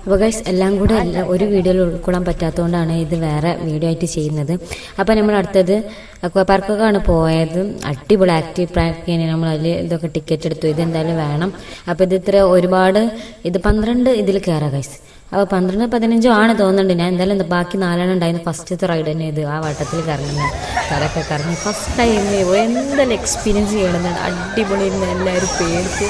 അപ്പോൾ ഗൈസ് എല്ലാം കൂടെ ഒരു വീഡിയോയിൽ ഉൾക്കൊള്ളാൻ പറ്റാത്തതുകൊണ്ടാണ് ഇത് വേറെ വീഡിയോ ആയിട്ട് ചെയ്യുന്നത്. അപ്പോൾ നമ്മൾ അടുത്തത് അക്വാ പാർക്കൊക്കെയാണ് പോയത്. അടിപൊളി ആക്റ്റീവ് പാർക്കിന് നമ്മൾ അതിൽ ഇതൊക്കെ ടിക്കറ്റ് എടുത്തു. ഇതെന്തായാലും വേണം. അപ്പോൾ ഇത് ഇത്ര ഒരുപാട് ഇത് 12 ഇതിൽ കയറാം ഗൈസ്. അപ്പോൾ 12-15 ആണ് തോന്നുന്നുണ്ട്. ഞാൻ എന്തായാലും ബാക്കി 4 ഉണ്ടായിരുന്നു. ഫസ്റ്റത്തെ റൈഡ് തന്നെ ഇത്. ആ വട്ടത്തിൽ കറങ്ങുന്നത് തലക്കെ കറങ്ങി ഫസ്റ്റ് ടൈം എന്തായാലും എക്സ്പീരിയൻസ് ചെയ്യണമെന്നാണ്. അടിപൊളിയായിരുന്നു. എല്ലാവരും പേടിച്ച്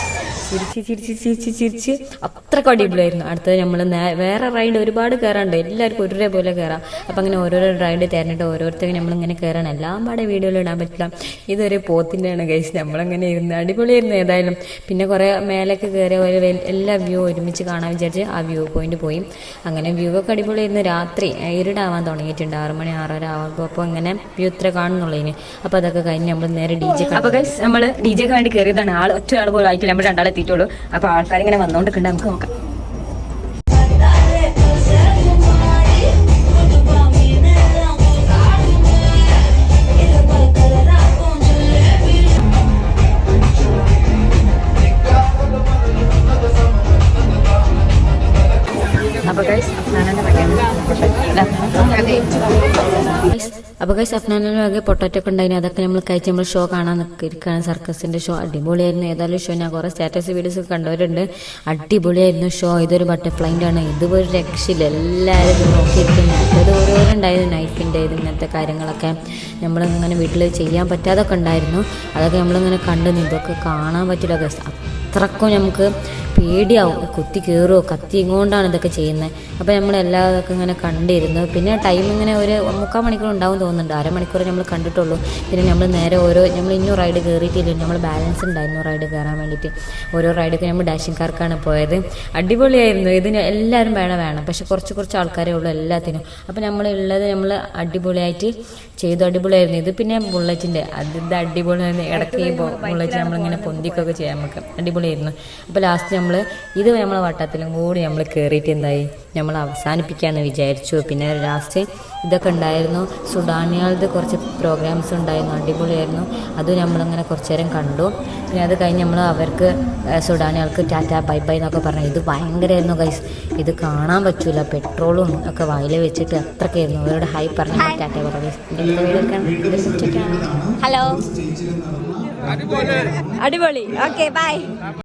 ചിരിച്ച് അത്രയ്ക്ക് അടിപൊളിയായിരുന്നു. അടുത്തത് നമ്മൾ വേറെ റൈഡ് ഒരുപാട് കയറാണ്ട്. എല്ലാവർക്കും ഒരേപോലെ കയറാം. അപ്പം അങ്ങനെ ഓരോരോ റൈഡ് തിരഞ്ഞിട്ട് ഓരോരുത്തരും നമ്മളിങ്ങനെ കയറണം. എല്ലാം പാടെ വീഡിയോയിൽ ഇടാൻ പറ്റില്ല. ഇതൊരു പോത്തിൻ്റെയാണ് ഗൈസ്. നമ്മളങ്ങനെ ഇരുന്ന് അടിപൊളിയായിരുന്നു. ഏതായാലും പിന്നെ കുറേ മേലേക്ക് കയറിയ എല്ലാ വ്യൂ ഒരുമിച്ച് കാണാൻ വിചാരിച്ച് ആ വ്യൂ പോയിന്റ് പോയി. അങ്ങനെ വ്യൂ ഒക്കെ അടിപൊളിയായിരുന്നു. രാത്രി ഇരുടാവാൻ തുടങ്ങിയിട്ടുണ്ട്. 6 മണി 6:30 ആകുമ്പോൾ. അപ്പോൾ അങ്ങനെ വ്യൂ ഇത്ര കാണുന്നുള്ളതിന്. അപ്പോൾ അതൊക്കെ കഴിഞ്ഞ് നമ്മൾ നേരെ DJ. അപ്പോൾ ഗൈസ് നമ്മൾ DJക്ക് വേണ്ടി കയറിയതാണ്. ഒറ്റ ആൾ പോലും ആയിട്ട് നമ്മൾ രണ്ടാളെ എത്തിയിട്ടുള്ളൂ. അപ്പോൾ ആൾക്കാരിങ്ങനെ വന്നുകൊണ്ടിരിക്കുന്നുണ്ട്. നമുക്ക് നോക്കാം. അപ്പോൾ ഗൈസ് അഫ്നാനിന് വകെ പൊട്ടാറ്റോ ഒക്കെ ഉണ്ടായിരുന്നു. അതൊക്കെ നമ്മൾ കഴിച്ച് നമ്മൾ ഷോ കാണാൻ ഇരിക്കുകയാണ്. സർക്കസിന്റെ ഷോ അടിപൊളിയായിരുന്നു. ഏതായാലും ഷോ ഞാൻ കുറേ സ്റ്റാറ്റസ് വീഡിയോസ് ഒക്കെ കണ്ടവരുണ്ട്. അടിപൊളിയായിരുന്നു ഷോ. ഇതൊരു ബട്ടർഫ്ലൈൻ്റെ ആണ്. ഇതുപോലെ രക്ഷയില്ല. എല്ലാവരും നോക്കിയിരിക്കുന്നു. അത് ഓരോരോ ഉണ്ടായിരുന്നു. നൈഫിൻ്റെ ഇങ്ങനത്തെ കാര്യങ്ങളൊക്കെ നമ്മളിങ്ങനെ വീട്ടിൽ ചെയ്യാൻ പറ്റാതൊക്കെ ഉണ്ടായിരുന്നു. അതൊക്കെ നമ്മളിങ്ങനെ കണ്ടു. ഇതൊക്കെ കാണാൻ പറ്റില്ല ഗൈസ്. അത്രക്കും നമുക്ക് പേടിയാവും. കുത്തി കയറുമോ കത്തി ഇങ്ങോട്ടാണ് ഇതൊക്കെ ചെയ്യുന്നത്. അപ്പോൾ നമ്മളെല്ലാം ഇതൊക്കെ ഇങ്ങനെ കണ്ടിരുന്നു. പിന്നെ ടൈം ഇങ്ങനെ ഒരു 3/4 മണിക്കൂർ ഉണ്ടാവും തോന്നുന്നുണ്ട്. 1/2 മണിക്കൂർ നമ്മൾ കണ്ടിട്ടുള്ളൂ. പിന്നെ നമ്മൾ നേരെ നമ്മൾ ഇന്നും റൈഡ് കയറിയിട്ടില്ല. നമ്മൾ ബാലൻസ് ഉണ്ടായിരുന്നു റൈഡ് കയറാൻ വേണ്ടിയിട്ട്. ഓരോ റൈഡൊക്കെ നമ്മൾ ഡാഷിംഗ് കാർക്കാണ് പോയത്. അടിപൊളിയായിരുന്നു. ഇതിന് എല്ലാവരും വേണം. പക്ഷെ കുറച്ച് ആൾക്കാരേ ഉള്ളൂ എല്ലാത്തിനും. അപ്പോൾ നമ്മളുള്ളത് നമ്മൾ അടിപൊളിയായിട്ട് ചെയ്തു. അടിപൊളിയായിരുന്നു. ഇത് പിന്നെ ബുള്ളറ്റിൻ്റെ ഇത് അടിപൊളിയായിരുന്നു. ഇടയ്ക്ക് ഈ ബുള്ളറ്റ് നമ്മളിങ്ങനെ പൊന്തിക്കൊക്കെ ചെയ്യാം. നമുക്ക് അടിപൊളിയായിരുന്നു. അപ്പോൾ ലാസ്റ്റ് ഇത് നമ്മളെ വട്ടത്തിലും കൂടി നമ്മൾ കയറിയിട്ട് എന്തായി നമ്മൾ അവസാനിപ്പിക്കാമെന്ന് വിചാരിച്ചു. പിന്നെ ലാസ്റ്റ് ഇതൊക്കെ ഉണ്ടായിരുന്നു. സുഡാനികളുടെ കുറച്ച് പ്രോഗ്രാംസ് ഉണ്ടായിരുന്നു. അടിപൊളിയായിരുന്നു. അത് നമ്മളിങ്ങനെ കുറച്ച് നേരം കണ്ടു. പിന്നെ അത് കഴിഞ്ഞ് നമ്മൾ അവർക്ക് സുഡാനികൾക്ക് ടാറ്റ ബൈ ബൈ എന്നൊക്കെ പറഞ്ഞു. ഇത് ഭയങ്കരമായിരുന്നു ഗൈസ്. ഇത് കാണാൻ പറ്റൂല. പെട്രോളും ഒക്കെ വായിൽ വെച്ചിട്ട് അത്രയ്ക്കായിരുന്നു. അവരോട് ഹൈ പറഞ്ഞു ടാറ്റ പറഞ്ഞു. ഹലോ അടിപൊളി. Okay bye.